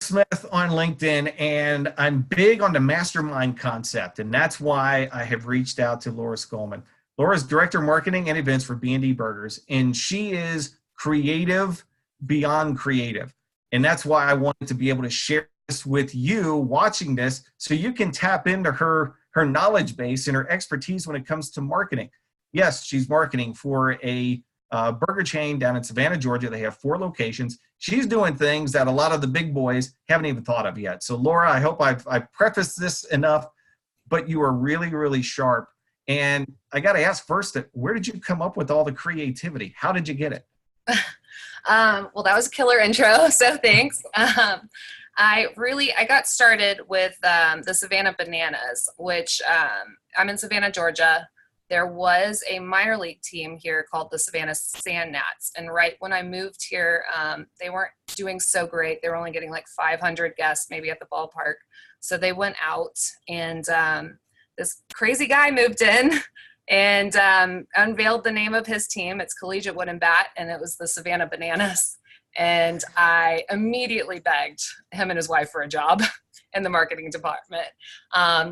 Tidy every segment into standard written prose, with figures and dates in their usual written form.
Smith on LinkedIn, and I'm big on the mastermind concept, and that's why I have reached out to Laura Skulman. Laura's director of marketing and events for B&D Burgers, and she is creative beyond creative. And that's why I wanted to be able to share this with you watching this so you can tap into her knowledge base and her expertise when it comes to marketing. Yes, she's marketing for a burger chain down in Savannah, Georgia. They have 4 locations. She's doing things that a lot of the big boys haven't even thought of yet. So Laura, I hope I've prefaced this enough, but you are really, really sharp. And I got to ask first, where did you come up with all the creativity? How did you get it? Well, that was a killer intro, so thanks. I got started with the Savannah Bananas, which I'm in Savannah, Georgia. There was a minor league team here called the Savannah Sand Gnats. And right when I moved here, they weren't doing so great. They were only getting like 500 guests maybe at the ballpark. So they went out, and this crazy guy moved in and unveiled the name of his team. It's Collegiate Wood and Bat, and it was the Savannah Bananas. And I immediately begged him and his wife for a job in the marketing department.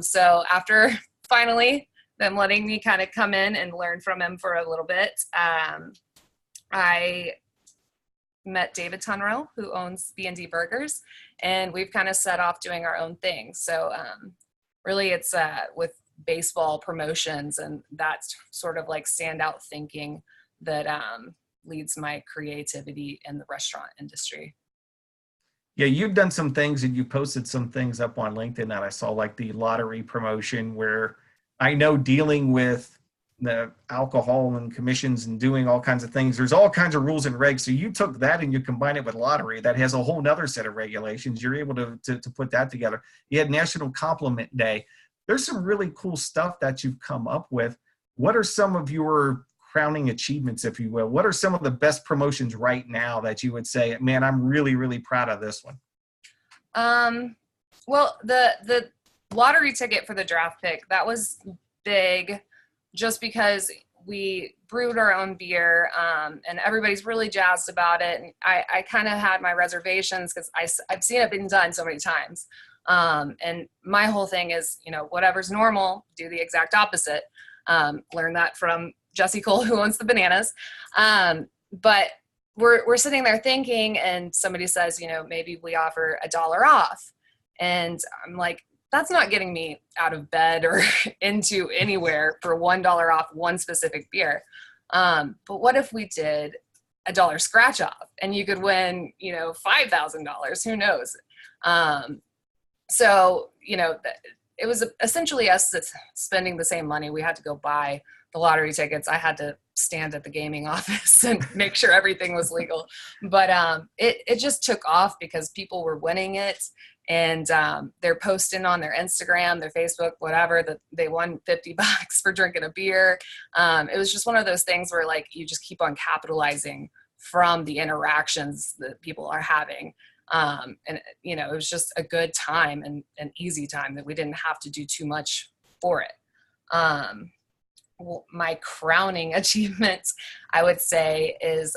So after finally them letting me kind of come in and learn from him for a little bit, I met David Tunrell, who owns B&D Burgers, and we've kind of set off doing our own thing. So really it's with baseball promotions, and that's sort of like standout thinking that leads my creativity in the restaurant industry. Yeah, you've done some things, and you posted some things up on LinkedIn that I saw, like the lottery promotion, where I know dealing with the alcohol and commissions and doing all kinds of things, there's all kinds of rules and regs. So you took that and you combine it with lottery that has a whole nother set of regulations. You're able to put that together. You had National Compliment Day. There's some really cool stuff that you've come up with. What are some of your crowning achievements, if you will? What are some of the best promotions right now that you would say, man, I'm really, really proud of this one? Well, the lottery ticket for the draft pick, that was big just because we brewed our own beer, and everybody's really jazzed about it. And I kind of had my reservations because I've seen it being done so many times. And my whole thing is, whatever's normal, do the exact opposite. Learn that from Jesse Cole, who owns the Bananas. But we're sitting there thinking, and somebody says, maybe we offer $1 off. And I'm like, that's not getting me out of bed or into anywhere for $1 off one specific beer. But what if we did $1 scratch off and you could win, $5,000? Who knows? So, it was essentially us spending the same money. We had to go buy the lottery tickets. I had to stand at the gaming office and make sure everything was legal. But it just took off because people were winning it. And they're posting on their Instagram, their Facebook, whatever, that they won $50 for drinking a beer. It was just one of those things where you just keep on capitalizing from the interactions that people are having. And it was just a good time and an easy time that we didn't have to do too much for it. My crowning achievement, I would say, is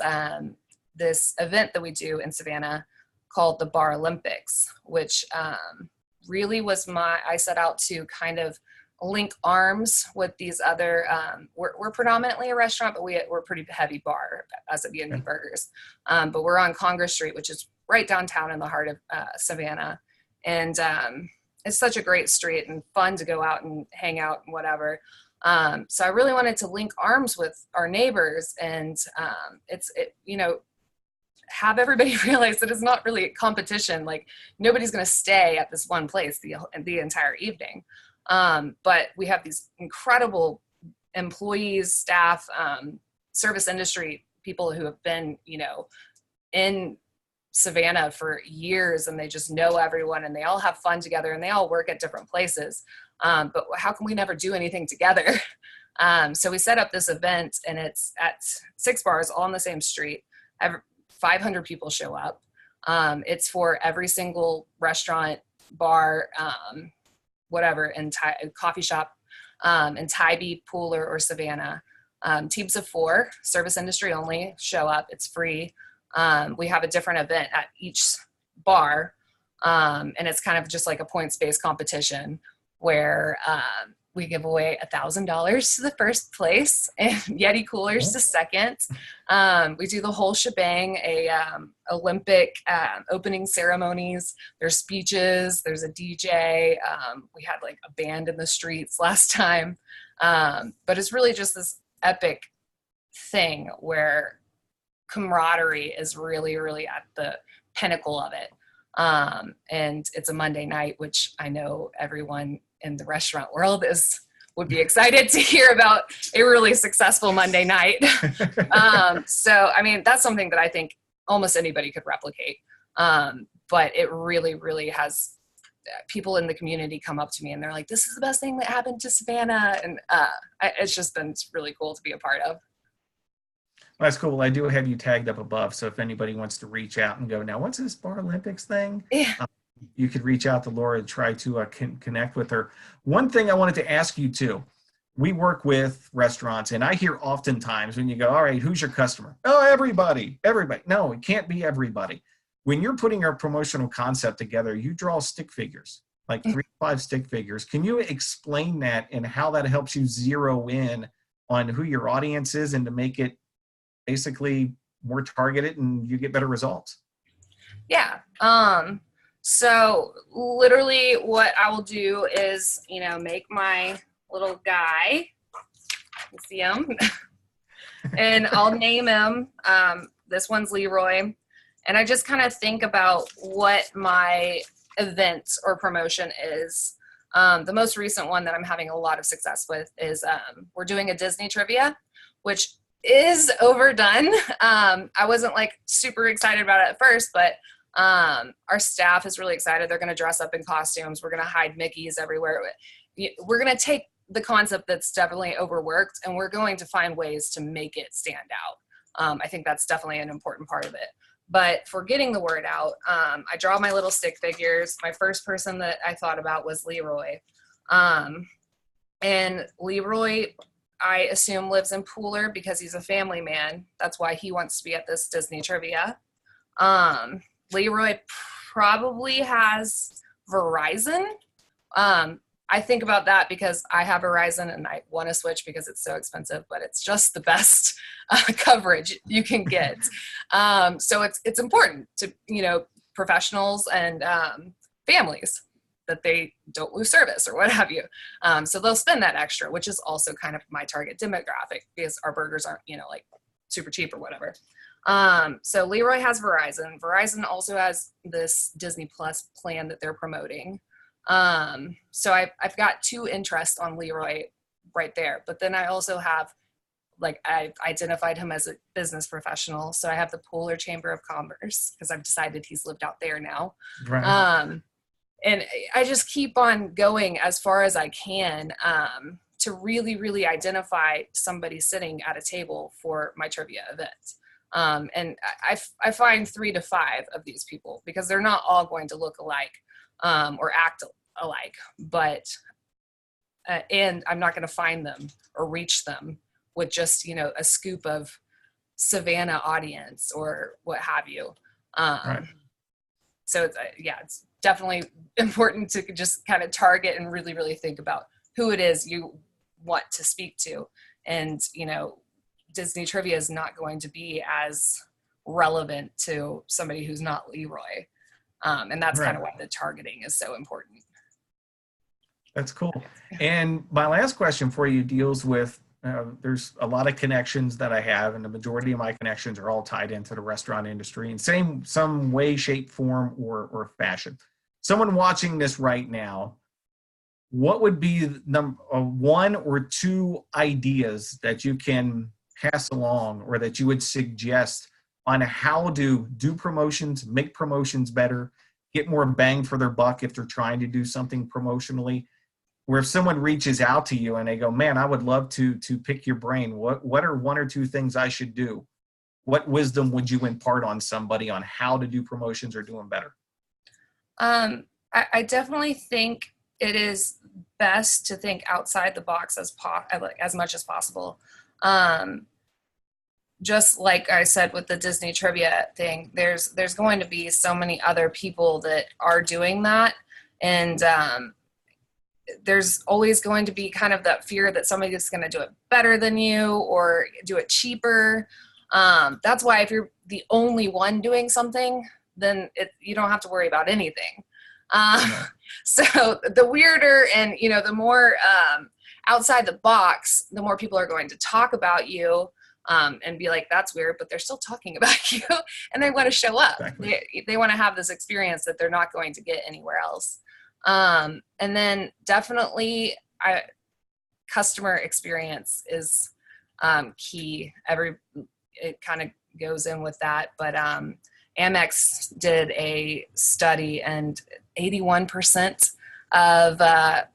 this event that we do in Savannah called the Bar Olympics, which really was I set out to kind of link arms with these other, we're predominantly a restaurant, but we're a pretty heavy bar as a B&B Burgers. But we're on Congress Street, which is right downtown in the heart of Savannah. And it's such a great street and fun to go out and hang out and whatever. So I really wanted to link arms with our neighbors, and have everybody realize that it's not really a competition. Like, nobody's going to stay at this one place the entire evening. But we have these incredible employees, staff, service industry people who have been, in Savannah for years, and they just know everyone, and they all have fun together, and they all work at different places. But how can we never do anything together? So we set up this event, and it's at 6 bars all on the same street. 500 people show up. It's for every single restaurant, bar, whatever, and coffee shop in Tybee, Pooler, or Savannah. Teams of 4, service industry only, show up. It's free. We have a different event at each bar. And it's kind of just like a points-based competition where we give away $1,000 to the first place and Yeti coolers to second. We do the whole shebang, Olympic opening ceremonies. There's speeches, there's a DJ. We had like a band in the streets last time. But it's really just this epic thing where camaraderie is really, really at the pinnacle of it. And it's a Monday night, which I know everyone in the restaurant world would be excited to hear about a really successful Monday night. So, I mean, that's something that I think almost anybody could replicate. But it really, really has people in the community come up to me and they're like, this is the best thing that happened to Savannah. And it's just been really cool to be a part of. Well, that's cool. I do have you tagged up above. So if anybody wants to reach out and go, now, what's this Bar Olympics thing? Yeah. You could reach out to Laura and try to connect with her. One thing I wanted to ask you too, we work with restaurants and I hear oftentimes when you go, all right, who's your customer? Oh, everybody. No, it can't be everybody. When you're putting a promotional concept together, you draw stick figures, like 3 to 5 stick figures. Can you explain that and how that helps you zero in on who your audience is and to make it basically more targeted and you get better results? Yeah. So literally what I will do is, make my little guy, you see him, and I'll name him. This one's Leroy. And I just kind of think about what my event or promotion is. The most recent one that I'm having a lot of success with is we're doing a Disney trivia, which is overdone. I wasn't like super excited about it at first, but our staff is really excited. They're going to dress up in costumes. We're going to hide Mickeys everywhere. We're going to take the concept that's definitely overworked and we're going to find ways to make it stand out. I think that's definitely an important part of it. But for getting the word out, I draw my little stick figures. My first person that I thought about was Leroy. And Leroy, I assume, lives in Pooler because he's a family man. That's why he wants to be at this Disney trivia. Leroy probably has Verizon. I think about that because I have Verizon and I want to switch because it's so expensive, but it's just the best coverage you can get. So it's important to, professionals and families that they don't lose service or what have you. So they'll spend that extra, which is also kind of my target demographic because our burgers aren't, like super cheap or whatever. So Leroy has Verizon. Verizon also has this Disney Plus plan that they're promoting. So I've got 2 interests on Leroy right there, but then I also have, I've identified him as a business professional. So I have the Pooler Chamber of Commerce because I've decided he's lived out there now. Right. And I just keep on going as far as I can, to really, really identify somebody sitting at a table for my trivia event. And I find 3 to 5 of these people because they're not all going to look alike, or act alike, but, and I'm not going to find them or reach them with just, a scoop of Savannah audience or what have you. Right. So it's definitely important to just kind of target and really, really think about who it is you want to speak to. And, Disney trivia is not going to be as relevant to somebody who's not Leroy. And that's kind of why the targeting is so important. That's cool. And my last question for you deals with, there's a lot of connections that I have, and the majority of my connections are all tied into the restaurant industry in some way, shape, form, or fashion. Someone watching this right now, what would be number 1 or 2 ideas that you can pass along or that you would suggest on how to do promotions, make promotions better, get more bang for their buck if they're trying to do something promotionally? Where if someone reaches out to you and they go, man, I would love to pick your brain. What are 1 or 2 things I should do? What wisdom would you impart on somebody on how to do promotions or do them better? I definitely think it is best to think outside the box as much as possible. just like I said with the Disney trivia thing, there's going to be so many other people that are doing that, and there's always going to be kind of that fear that somebody's going to do it better than you or do it cheaper. That's why if you're the only one doing something, then you don't have to worry about anything. So the weirder and, the more outside the box, the more people are going to talk about you and be like, that's weird, but they're still talking about you and they want to show up. Exactly. They want to have this experience that they're not going to get anywhere else. And then definitely customer experience is key. It kind of goes in with that, but Amex did a study and 81% of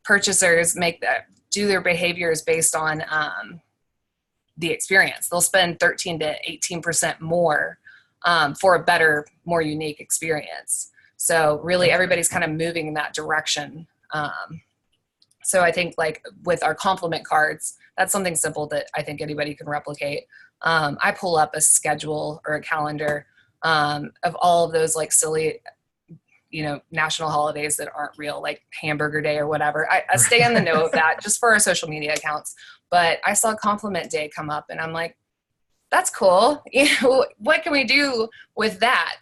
purchasers do their behaviors based on the experience. They'll spend 13 to 18% more for a better, more unique experience. So really everybody's kind of moving in that direction. So I think like with our compliment cards, that's something simple that I think anybody can replicate. I pull up a schedule or a calendar of all of those like silly, national holidays that aren't real, like Hamburger Day or whatever. I stay in the know of that just for our social media accounts. But I saw Compliment Day come up and I'm like, that's cool. What can we do with that?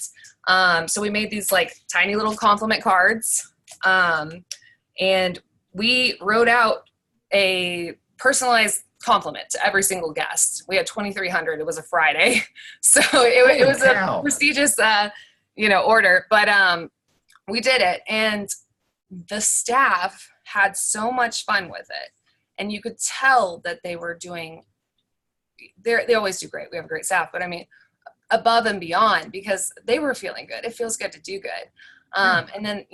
So we made these like tiny little compliment cards. And we wrote out a personalized compliment to every single guest. We had 2,300. It was a Friday. So it was a prestigious, order, but we did it. And the staff had so much fun with it. And you could tell that they were doing, they always do great. We have a great staff, but I mean, above and beyond because they were feeling good. It feels good to do good. And then,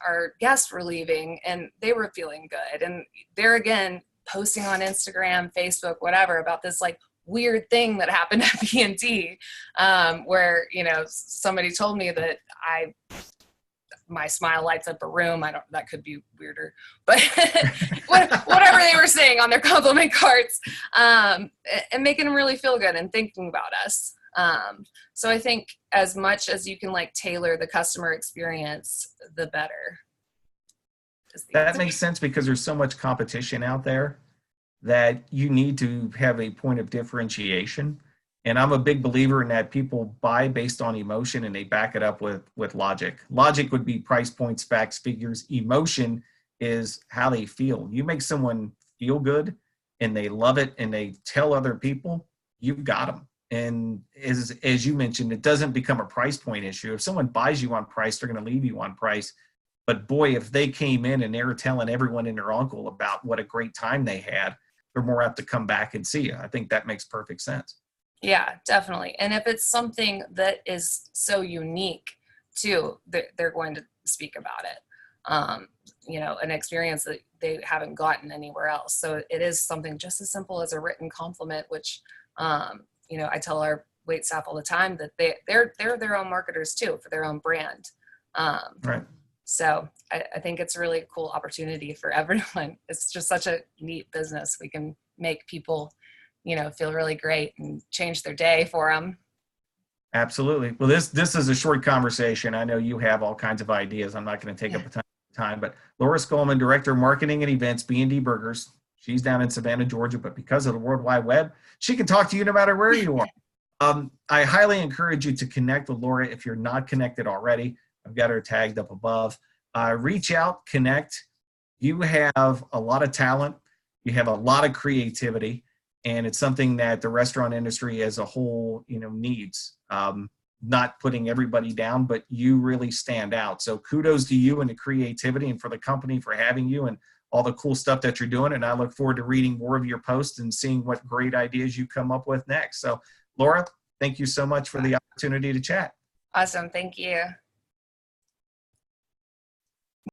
our guests were leaving and they were feeling good. And they're again posting on Instagram, Facebook, whatever, about this like weird thing that happened at B&D, where, somebody told me that my smile lights up a room. That could be weirder, but whatever they were saying on their compliment cards, and making them really feel good and thinking about us. So I think as much as you can like tailor the customer experience, the better. That makes sense because there's so much competition out there that you need to have a point of differentiation. And I'm a big believer in that people buy based on emotion and they back it up with logic. Logic would be price points, facts, figures. Emotion is how they feel. You make someone feel good and they love it and they tell other people, you've got them. And as you mentioned, it doesn't become a price point issue. If someone buys you on price, they're going to leave you on price. But boy, if they came in and they were telling everyone and their uncle about what a great time they had, they're more apt to come back and see you. I think that makes perfect sense. Yeah, definitely. And if it's something that is so unique too, they're going to speak about it. An experience that they haven't gotten anywhere else. So it is something just as simple as a written compliment, which, I tell our wait staff all the time that they're their own marketers too for their own brand. Right. So I think it's a really cool opportunity for everyone. It's just such a neat business. We can make people, feel really great and change their day for them. Absolutely. Well, this is a short conversation. I know you have all kinds of ideas. I'm not going to take up a ton of time, but Laura Skulman, Director of Marketing and Events, B&D Burgers. She's down in Savannah, Georgia, but because of the World Wide Web, she can talk to you no matter where you are. I highly encourage you to connect with Laura if you're not connected already. I've got her tagged up above. Reach out, connect. You have a lot of talent. You have a lot of creativity, and it's something that the restaurant industry as a whole, needs. Not putting everybody down, but you really stand out. So kudos to you and the creativity and for the company for having you and all the cool stuff that you're doing. And I look forward to reading more of your posts and seeing what great ideas you come up with next. So Laura, thank you so much for the opportunity to chat. Awesome. Thank you.